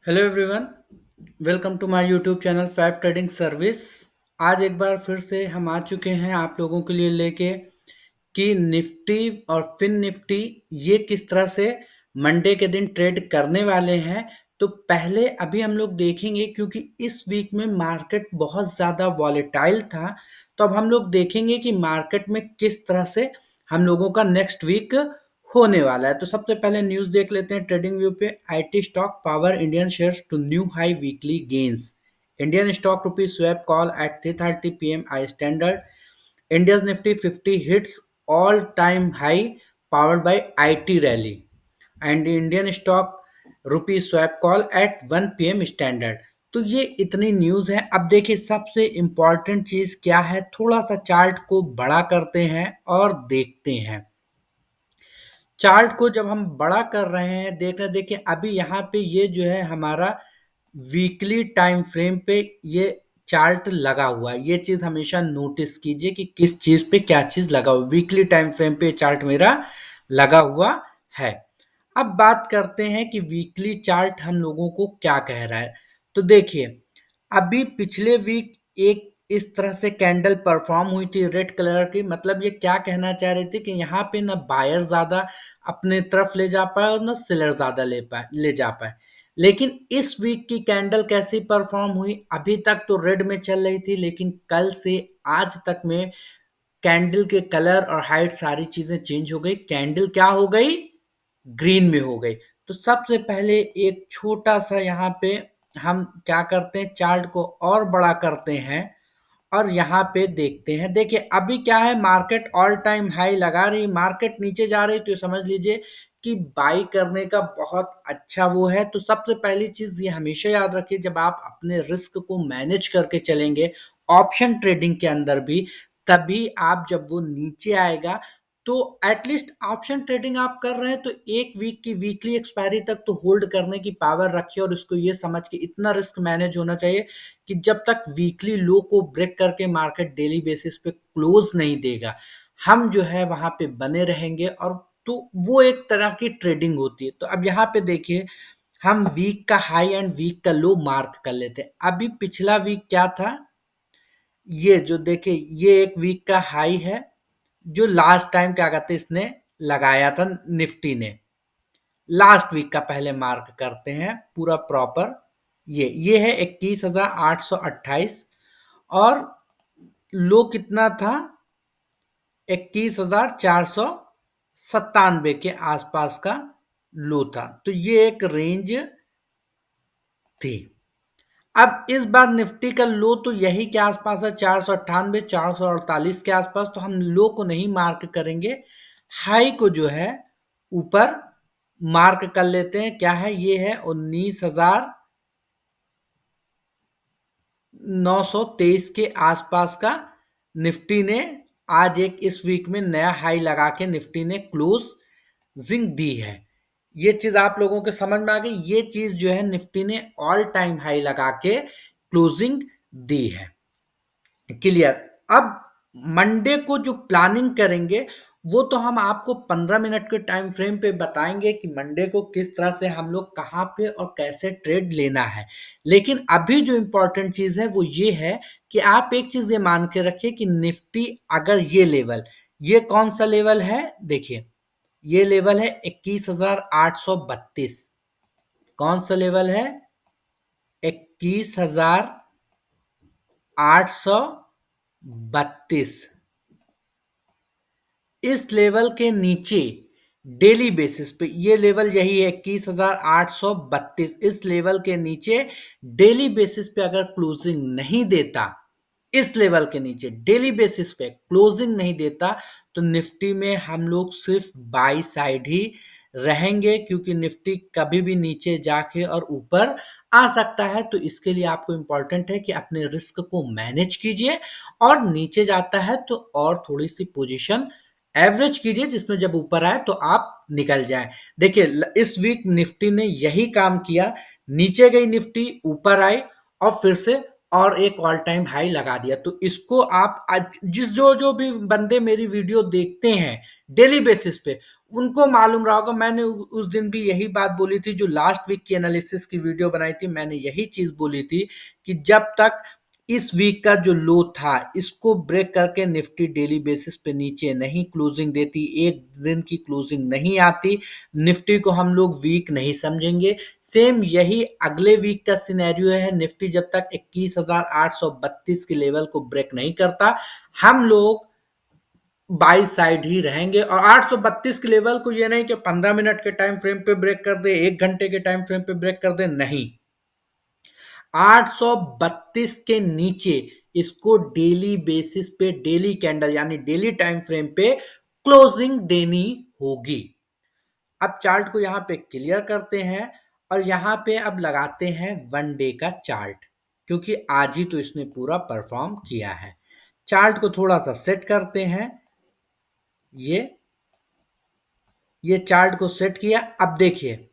Hello everyone, welcome to my YouTube channel Fab Trading Service. आज एक बार फिर से हम आ चुके हैं आप लोगों के लिए लेके कि निफ्टी और फिन निफ्टी ये किस तरह से मंडे के दिन ट्रेड करने वाले हैं। तो पहले अभी हम लोग देखेंगे, क्योंकि इस वीक में मार्केट बहुत ज़्यादा वॉलेटाइल था। तो अब हम लोग देखेंगे कि मार्केट में किस तरह से हम लोगों का नेक्स्ट वीक होने वाला है। तो सबसे पहले न्यूज़ देख लेते हैं ट्रेडिंग व्यू पे। IT stock power Indian shares to new high weekly gains. Indian stock rupees swap call at 3:30 PM I Standard. India's Nifty 50 hits all-time high powered by IT rally, and Indian stock rupee swap call at 1 p.m. standard। तो ये इतनी news है। अब देखिए सबसे important चीज़ क्या है, थोड़ा सा चार्ट को बड़ा करते हैं और देखते हैं। चार्ट को जब हम बड़ा कर रहे हैं, देख रहे देखिए अभी यहाँ पे ये जो है हमारा वीकली टाइम फ्रेम पे ये चार्ट लगा हुआ है। ये चीज हमेशा नोटिस कीजिए कि किस चीज पे क्या चीज लगा हुआ है। वीकली टाइम फ्रेम पे चार्ट मेरा लगा हुआ है। अब बात करते हैं कि वीकली चार्ट हम लोगों को क्या कह रहा है। तो देखिए अभी पिछले वीक एक इस तरह से कैंडल परफॉर्म हुई थी रेड कलर की। मतलब ये क्या कहना चाह रहे थे कि यहाँ पे ना बायर ज्यादा अपने तरफ ले जा पाए और ना सेलर ज्यादा ले जा पाए। लेकिन इस वीक की कैंडल कैसी परफॉर्म हुई, अभी तक तो रेड में चल रही थी, लेकिन कल से आज तक में कैंडल के कलर और हाइट सारी चीजें चेंज हो गई। कैंडल क्या हो गई, ग्रीन में हो गई। तो सबसे पहले एक छोटा सा यहाँ पे हम क्या करते हैं, चार्ट को और बड़ा करते हैं और यहाँ पे देखते हैं। देखिए अभी क्या है, मार्केट ऑल टाइम हाई लगा रही, मार्केट नीचे जा रही, तो ये समझ लीजिए कि बाई करने का बहुत अच्छा वो है। तो सबसे पहली चीज ये हमेशा याद रखिए, जब आप अपने रिस्क को मैनेज करके चलेंगे ऑप्शन ट्रेडिंग के अंदर भी, तभी आप जब वो नीचे आएगा तो एटलीस्ट ऑप्शन ट्रेडिंग आप कर रहे हैं तो एक वीक की वीकली एक्सपायरी तक तो होल्ड करने की पावर रखिए। और इसको ये समझ के इतना रिस्क मैनेज होना चाहिए कि जब तक वीकली लो को ब्रेक करके मार्केट डेली बेसिस पे क्लोज नहीं देगा, हम जो है वहां पे बने रहेंगे। और तो वो एक तरह की ट्रेडिंग होती है। तो अब यहाँ पे देखिए हम वीक का हाई एंड वीक का लो मार्क कर लेते हैं। अभी पिछला वीक क्या था, ये जो देखिए ये एक वीक का हाई है जो लास्ट टाइम क्या कहते हैं इसने लगाया था निफ्टी ने। लास्ट वीक का पहले मार्क करते हैं पूरा प्रॉपर। ये है 21,828। और लो कितना था, 21,497 के आसपास का लो था। तो ये एक रेंज थी। अब इस बार निफ्टी का लो तो यही के आसपास है, 498 448 के आसपास। तो हम लो को नहीं मार्क करेंगे, हाई को जो है ऊपर मार्क कर लेते हैं। क्या है, ये है 19,923 के आसपास का निफ्टी ने आज एक इस वीक में नया हाई लगा के निफ्टी ने क्लोजिंग दी है। ये चीज आप लोगों के समझ में आ गई। ये चीज जो है निफ्टी ने ऑल टाइम हाई लगा के क्लोजिंग दी है। क्लियर। अब मंडे को जो प्लानिंग करेंगे वो तो हम आपको 15 मिनट के टाइम फ्रेम पे बताएंगे कि मंडे को किस तरह से हम लोग कहाँ पे और कैसे ट्रेड लेना है। लेकिन अभी जो इम्पोर्टेंट चीज है वो ये है कि आप एक चीज ये मान के रखिए कि निफ्टी अगर ये लेवल, ये कौन सा लेवल है देखिए, ये लेवल है 21,832। कौन सा लेवल है, 21,832। इस लेवल के नीचे डेली बेसिस पे, ये लेवल यही है 21,832। इस लेवल के नीचे डेली बेसिस पे अगर क्लोजिंग नहीं देता, इस लेवल के नीचे डेली बेसिस पे क्लोजिंग नहीं देता, तो निफ्टी में हम लोग सिर्फ बाई साइड ही रहेंगे। क्योंकि निफ्टी कभी भी नीचे जाके और ऊपर आ सकता है। तो इसके लिए आपको इंपॉर्टेंट है कि अपने रिस्क को मैनेज कीजिए, और नीचे जाता है तो और थोड़ी सी पोजीशन एवरेज कीजिए, जिसमें जब ऊपर आए तो आप निकल जाएं। देखिए इस वीक निफ्टी ने यही काम किया, नीचे गई निफ्टी, ऊपर आई और फिर से और एक ऑल टाइम हाई लगा दिया। तो इसको आप आज जिस जो जो भी बंदे मेरी वीडियो देखते हैं डेली बेसिस पे, उनको मालूम रहा होगा। मैंने उस दिन भी यही बात बोली थी, जो लास्ट वीक की एनालिसिस की वीडियो बनाई थी, मैंने यही चीज बोली थी कि जब तक इस वीक का जो लो था इसको ब्रेक करके निफ्टी डेली बेसिस पे नीचे नहीं क्लोजिंग देती, एक दिन की क्लोजिंग नहीं आती, निफ्टी को हम लोग वीक नहीं समझेंगे। सेम यही अगले वीक का सिनेरियो है। निफ्टी जब तक 21,832 के लेवल को ब्रेक नहीं करता, हम लोग बाई साइड ही रहेंगे। और 832 के लेवल को ये नहीं कि 15 मिनट के टाइम फ्रेम पे ब्रेक कर दे, 1 घंटे के टाइम फ्रेम पे ब्रेक कर दे, नहीं। 832 के नीचे इसको डेली बेसिस पे, डेली कैंडल यानी डेली टाइम फ्रेम पे क्लोजिंग देनी होगी। अब चार्ट को यहां पे क्लियर करते हैं और यहां पे अब लगाते हैं 1 डे का चार्ट, क्योंकि आज ही तो इसने पूरा परफॉर्म किया है। चार्ट को थोड़ा सा सेट करते हैं। ये ये चार्ट को सेट किया। अब देखिए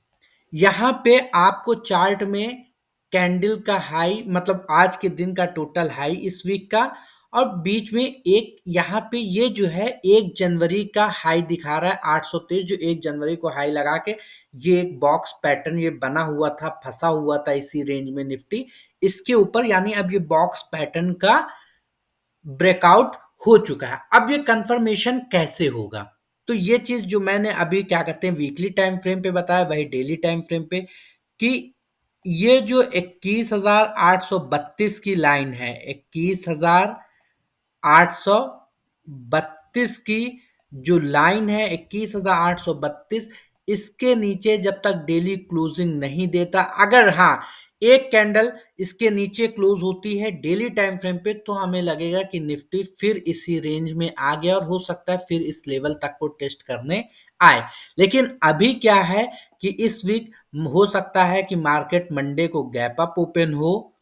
यहां पे आपको चार्ट में कैंडल का हाई, मतलब आज के दिन का टोटल हाई इस वीक का, और बीच में एक यहाँ पे ये जो है 1 जनवरी का हाई दिखा रहा है 823, जो 1 जनवरी को हाई लगा के ये एक बॉक्स पैटर्न ये बना हुआ था, फंसा हुआ था इसी रेंज में निफ्टी, इसके ऊपर, यानी अब ये बॉक्स पैटर्न का ब्रेकआउट हो चुका है। अब ये कंफर्मेशन कैसे होगा? तो ये चीज जो मैंने अभी क्या कहते हैं वीकली टाइम फ्रेम पे बताया, वही डेली टाइम फ्रेम पे, कि ये जो 21,832 की लाइन है, 21,832 की जो लाइन है, 21,832, इसके नीचे जब तक डेली क्लोजिंग नहीं देता, अगर हाँ एक कैंडल इसके नीचे क्लोज होती है डेली टाइम फ्रेम पे, तो हमें लगेगा कि निफ्टी फिर इसी रेंज में आ गया और हो सकता है फिर इस लेवल तक को टेस्ट करने आए। लेकिन अभी क्या है कि इस वीक हो सकता है कि मार्केट मंडे को गैप अप ओपन हो,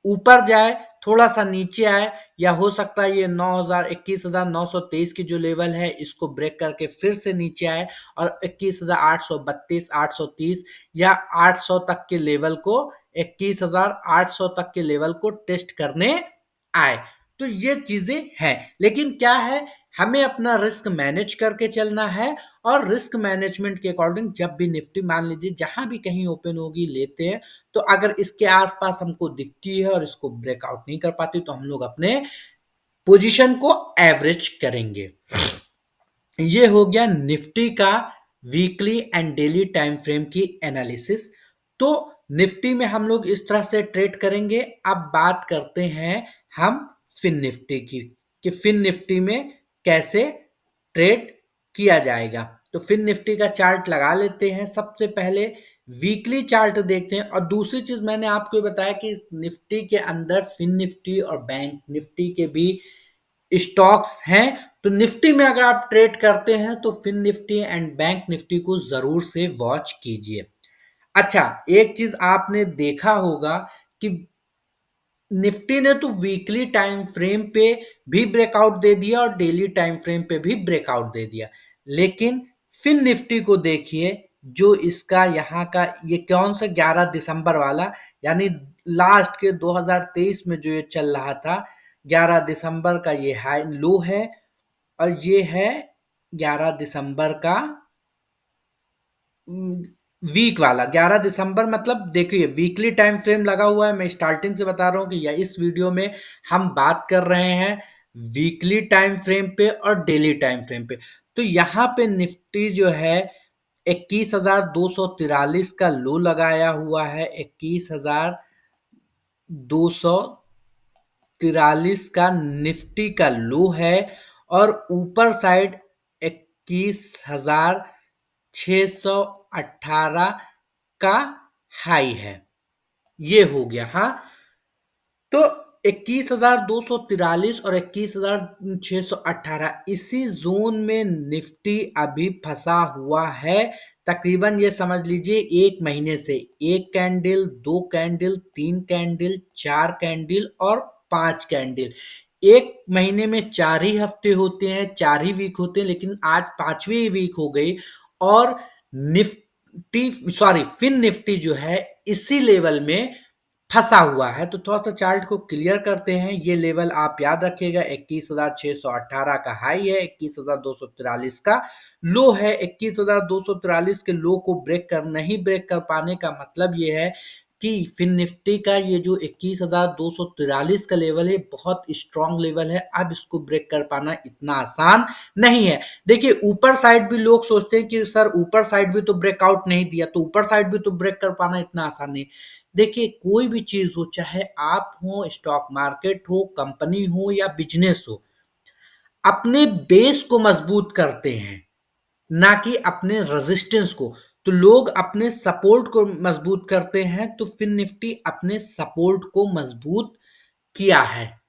ऊपर जाए, थोड़ा सा नीचे आए, या हो सकता है ये 21,923 की जो लेवल है इसको ब्रेक करके फिर से नीचे आए और 21,832, 830 या 800 तक के लेवल को, 21,800 तक के लेवल को टेस्ट करने आए। तो ये चीजें हैं, लेकिन क्या है, हमें अपना रिस्क मैनेज करके चलना है। और रिस्क मैनेजमेंट के अकॉर्डिंग जब भी निफ्टी मान लीजिए जहां भी कहीं ओपन होगी लेते हैं, तो अगर इसके आसपास हमको दिखती है और इसको ब्रेकआउट नहीं कर पाती, तो हम लोग अपने पोजीशन को एवरेज करेंगे। ये हो गया निफ्टी का weekly and daily time frame की एनालिसिस। तो निफ्टी में हम लोग इस तरह से ट्रेड करेंगे। अब बात करते हैं हम फिन निफ्टी की, कि फिन निफ्टी में कैसे ट्रेड किया जाएगा। तो फिन निफ्टी का चार्ट लगा लेते हैं। सबसे पहले वीकली चार्ट देखते हैं। और दूसरी चीज मैंने आपको बताया कि निफ्टी के अंदर फिन निफ्टी और बैंक निफ्टी के भी स्टॉक्स हैं। तो निफ्टी में अगर आप ट्रेड करते हैं तो Fin Nifty and bank Nifty को जरूर से वॉच कीजिए। अच्छा, एक चीज आपने देखा होगा कि निफ्टी ने तो वीकली टाइम फ्रेम पे भी ब्रेकआउट दे दिया और डेली टाइम फ्रेम पे भी ब्रेकआउट दे दिया, लेकिन फिन निफ्टी को देखिए, जो इसका यहाँ का ये कौन सा 11 दिसंबर वाला, यानी लास्ट के 2023 में जो ये चल रहा था, 11 दिसंबर का ये हाई लो है, और ये है 11 दिसंबर का वीक वाला। 11 दिसंबर मतलब देखिए वीकली टाइम फ्रेम लगा हुआ है। मैं स्टार्टिंग से बता रहा हूँ कि या इस वीडियो में हम बात कर रहे हैं वीकली टाइम फ्रेम पे और डेली टाइम फ्रेम पे। तो यहाँ पे निफ्टी जो है 21,243 का लो लगाया हुआ है, 21,243 का निफ्टी का लो है, और ऊपर साइड 21,618 का हाई है। ये हो गया। हाँ, तो 21,243 और 21,618 इसी जोन में निफ्टी अभी फंसा हुआ है। तकरीबन ये समझ लीजिए एक महीने से, एक कैंडल, दो कैंडल, तीन कैंडल, चार कैंडल और पांच कैंडल। एक महीने में 4 ही हफ्ते होते हैं, 4 ही वीक होते हैं, लेकिन आज 5वीं वीक हो गई। और निफ्टी, सॉरी, फिन निफ्टी जो है इसी लेवल में फंसा हुआ है। तो थोड़ा सा चार्ट को क्लियर करते हैं। ये लेवल आप याद रखिएगा, 21,618 का हाई है, 21,243 का लो है। 21,243 के लो को नहीं ब्रेक कर पाने का मतलब ये है कि फिन निफ्टी का ये जो 21,243 का लेवल है बहुत स्ट्रांग लेवल है। अब इसको ब्रेक कर पाना इतना आसान नहीं है। देखिए ऊपर साइड भी लोग सोचते हैं कि सर ऊपर साइड भी तो ब्रेकआउट नहीं दिया, तो ऊपर साइड भी तो ब्रेक कर पाना इतना आसान नहीं। देखिए कोई भी चीज हो, चाहे आप हो, स्टॉक मार्केट हो, कंपनी हो या बिजनेस हो, अपने बेस को मजबूत करते हैं, ना कि अपने रेजिस्टेंस को। तो लोग अपने सपोर्ट को मजबूत करते हैं, तो फिन निफ्टी अपने सपोर्ट को मजबूत किया है।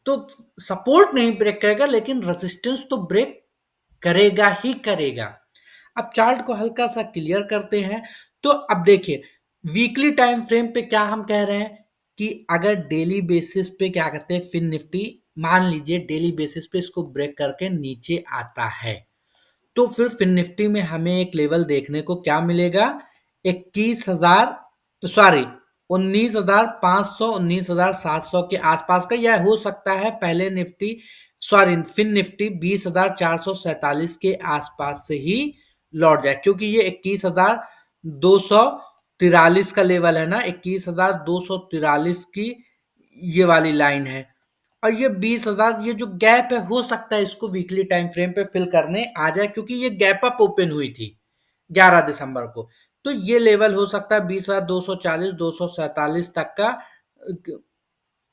तो सपोर्ट नहीं ब्रेक करेगा, लेकिन रेजिस्टेंस तो ब्रेक करेगा ही करेगा। अब चार्ट को हल्का सा क्लियर करते हैं। तो अब देखिए वीकली टाइम फ्रेम पे क्या हम कह रहे हैं कि अगर डेली बेसिस पे क्या करते हैं, फिन निफ्टी मान लीजिए डेली बेसिस पे इसको ब्रेक करके नीचे आता है, तो फिर फिन निफ्टी में हमें एक लेवल देखने को क्या मिलेगा, 21,000, सॉरी, 19,500, 19,700 के आसपास का। यह हो सकता है पहले निफ्टी, सॉरी, फिन निफ्टी 20,447 के आसपास से ही लौट जाए, क्योंकि ये 21,243 का लेवल है ना, 21,243 की ये वाली लाइन है। और ये 20,000, ये जो गैप है, हो सकता है इसको वीकली टाइम फ्रेम पे फिल करने आ जाए, क्योंकि ये गैप अप ओपन हुई थी 11 दिसंबर को। तो ये लेवल हो सकता है 20,240, 247 तक का,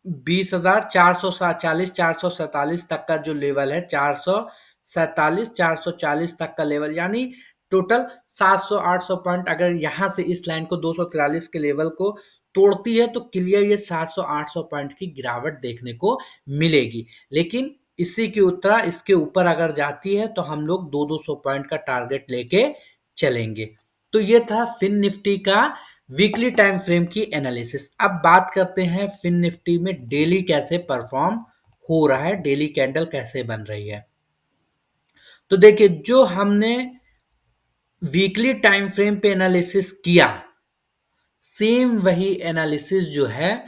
20,440, 447 तक का जो लेवल है, 447, 440 तक का लेवल, यानी टोटल 700, 800 पॉइंट अगर यहाँ से इस लाइन को 243 के लेवल को तोड़ती है, तो क्लियर ये 700, 800 पॉइंट की गिरावट देखने को मिलेगी। लेकिन इसी के उत्तरा इसके ऊपर अगर जाती है, तो हम लोग 200 पॉइंट का टारगेट लेके चलेंगे। तो ये था फिन निफ्टी का वीकली टाइम फ्रेम की एनालिसिस। अब बात करते हैं फिन निफ्टी में डेली कैसे परफॉर्म हो रहा है, डेली कैंडल कैसे बन रही है। तो देखिए जो हमने वीकली टाइम फ्रेम पे एनालिसिस किया, सेम वही एनालिसिस जो है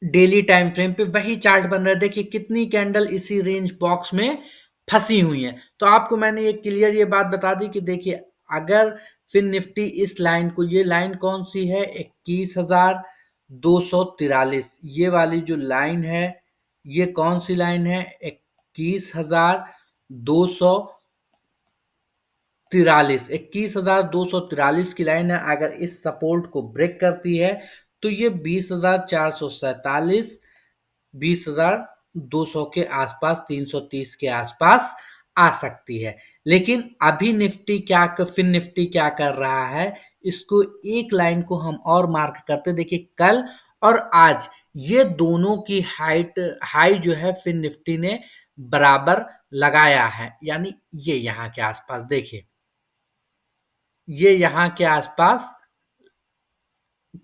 डेली टाइम फ्रेम पे वही चार्ट बन रहा है। देखिए कितनी कैंडल इसी रेंज बॉक्स में फंसी हुई है। तो आपको मैंने ये क्लियर ये बात बता दी कि देखिए अगर फिर निफ्टी इस लाइन को, ये लाइन कौन सी है, 21,243, ये वाली जो लाइन है, ये कौन सी लाइन है, 21,243 की लाइन है। अगर इस सपोर्ट को ब्रेक करती है, तो ये 20,447, 20,200 के आसपास, 330 के आसपास आ सकती है। लेकिन अभी फिन निफ्टी क्या कर रहा है, इसको एक लाइन को हम और मार्क करते, देखिए कल और आज ये दोनों की हाई जो है फिन निफ्टी ने बराबर लगाया है, यानी ये यहाँ के आसपास देखिए, ये यहाँ के आसपास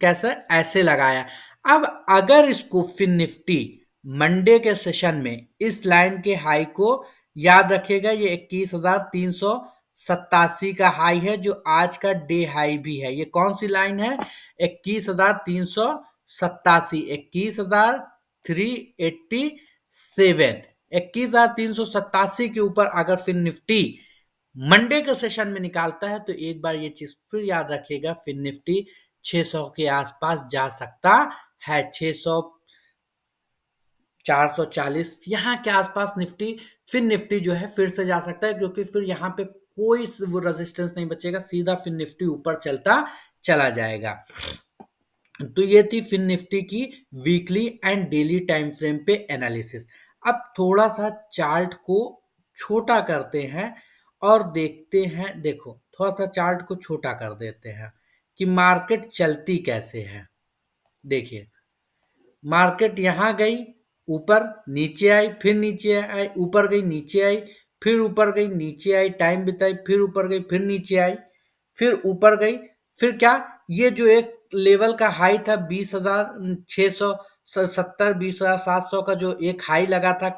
कैसे ऐसे लगाया। अब अगर इसको फिन निफ्टी मंडे के सेशन में इस लाइन के हाई को, याद रखिएगा ये 21,387 का हाई है, जो आज का डे हाई भी है। ये कौन सी लाइन है, 21,387, 21,387, 21,387 के ऊपर अगर फिर निफ्टी मंडे के सेशन में निकालता है, तो एक बार ये चीज फिर याद रखिएगा, फिर निफ्टी 600 के आसपास जा सकता है, 600, 440 यहाँ के आसपास निफ्टी, फिर निफ्टी जो है फिर से जा सकता है, क्योंकि फिर यहाँ पे कोई वो रेजिस्टेंस नहीं बचेगा, सीधा फिर निफ्टी ऊपर चलता चला जाएगा। तो ये थी फिन निफ्टी की weekly and daily time frame पे एनालिसिस। अब थोड़ा सा चार्ट को छोटा करते हैं और देखते हैं, देखो थोड़ा सा चार्ट को छोटा कर देते हैं कि मार्केट चलती कैसे है। देखिए मार्केट यहाँ गई, ऊपर नीचे आई, फिर नीचे आई, ऊपर गई, नीचे आई, फिर ऊपर गई, नीचे आई, टाइम बिताई, फिर ऊपर गई, फिर नीचे आई, फिर ऊपर गई, फिर क्या, ये जो एक लेवल का हाई था 20,670, 20,700 का जो एक हाई लगा था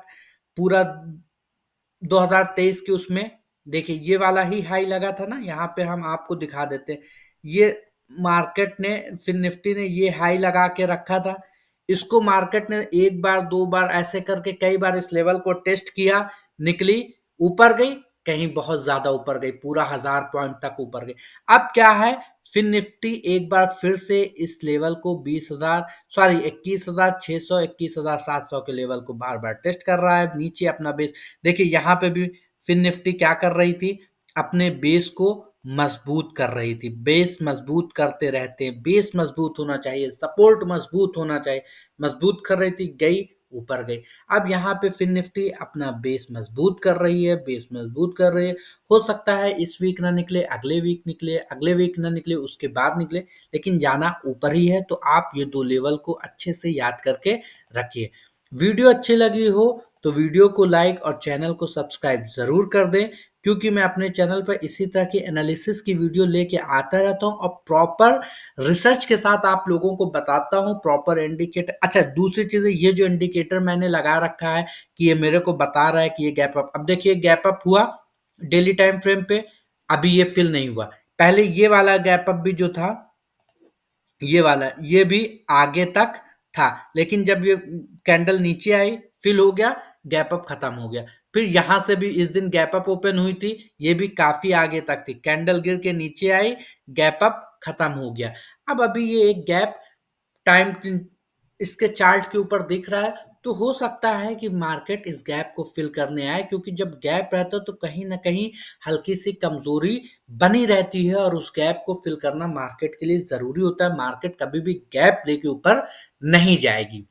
पूरा 2023 के, उसमें देखिए ये वाला ही हाई लगा था ना, यहाँ पे हम आपको दिखा देते हैं, ये मार्केट ने फिन निफ्टी ने ये हाई लगा के रखा था, इसको मार्केट ने एक बार दो बार ऐसे करके कई बार इस लेवल को टेस्ट किया, निकली, ऊपर गई, कहीं बहुत ज्यादा ऊपर गई, पूरा 1000 पॉइंट तक ऊपर गई। अब क्या है, फिन निफ्टी एक बार फिर से इस लेवल को 20,000 सॉरी 21,600 21,700 के लेवल को बार बार टेस्ट कर रहा है, नीचे अपना बेस। देखिए यहाँ पे भी फिन निफ्टी क्या कर रही थी, अपने बेस को मजबूत कर रही थी। बेस मजबूत करते रहते हैं, बेस मजबूत होना चाहिए, सपोर्ट मजबूत होना चाहिए, मजबूत कर रही थी, गई ऊपर गई। अब यहाँ पे फिन निफ्टी अपना बेस मजबूत कर रही है, बेस मजबूत कर रही है। हो सकता है इस वीक ना निकले, अगले वीक निकले, अगले वीक ना निकले, उसके बाद निकले, लेकिन जाना ऊपर ही है। तो आप ये दो लेवल को अच्छे से याद करके रखिए। वीडियो अच्छी लगी हो तो वीडियो को लाइक और चैनल को सब्सक्राइब जरूर कर दें, क्योंकि मैं अपने चैनल पर इसी तरह की एनालिसिस की वीडियो लेके आता रहता हूं और प्रॉपर रिसर्च के साथ आप लोगों को बताता हूं, प्रॉपर इंडिकेटर। अच्छा, दूसरी चीज है, ये जो इंडिकेटर मैंने लगा रखा है कि ये मेरे को बता रहा है कि ये गैप अप, अब देखिए गैप अप हुआ डेली टाइम फ्रेम पे, अभी ये फिल नहीं हुआ। पहले ये वाला गैप अप भी जो था, ये वाला, ये भी आगे तक था, लेकिन जब ये कैंडल नीचे आई, फिल हो गया, गैप अप खत्म हो गया। फिर यहां से भी इस दिन गैप अप ओपन हुई थी, ये भी काफी आगे तक थी, कैंडल गिर के नीचे आई, गैप अप खत्म हो गया। अब अभी ये एक गैप टाइम इसके चार्ट के ऊपर दिख रहा है, तो हो सकता है कि मार्केट इस गैप को फिल करने आए, क्योंकि जब गैप रहता है तो कहीं ना कहीं हल्की सी कमजोरी बनी रहती है, और उस गैप को फिल करना मार्केट के लिए जरूरी होता है। मार्केट कभी भी गैप लेके ऊपर नहीं जाएगी।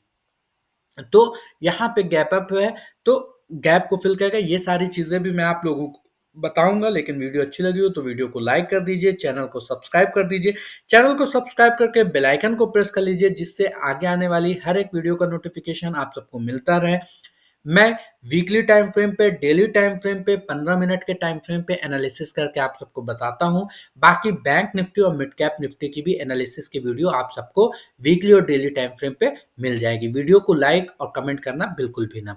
तो यहाँ पे गैप अप है, तो गैप को फिल करेगा। ये सारी चीजें भी मैं आप लोगों को बताऊंगा, लेकिन वीडियो अच्छी लगी हो तो वीडियो को लाइक कर दीजिए, चैनल को सब्सक्राइब कर दीजिए, चैनल को सब्सक्राइब करके बेल आइकन को प्रेस कर लीजिए, जिससे आगे आने वाली हर एक वीडियो का नोटिफिकेशन आप सबको मिलता रहे। मैं वीकली टाइम फ्रेम पे, डेली टाइम फ्रेम पे, 15 मिनट के टाइम फ्रेम पे एनालिसिस करके आप सबको बताता हूं। बाकी बैंक निफ्टी और मिड कैप निफ्टी की भी एनालिसिस की वीडियो आप सबको वीकली और डेली टाइम फ्रेम पे मिल जाएगी। वीडियो को लाइक और कमेंट करना बिल्कुल भी ना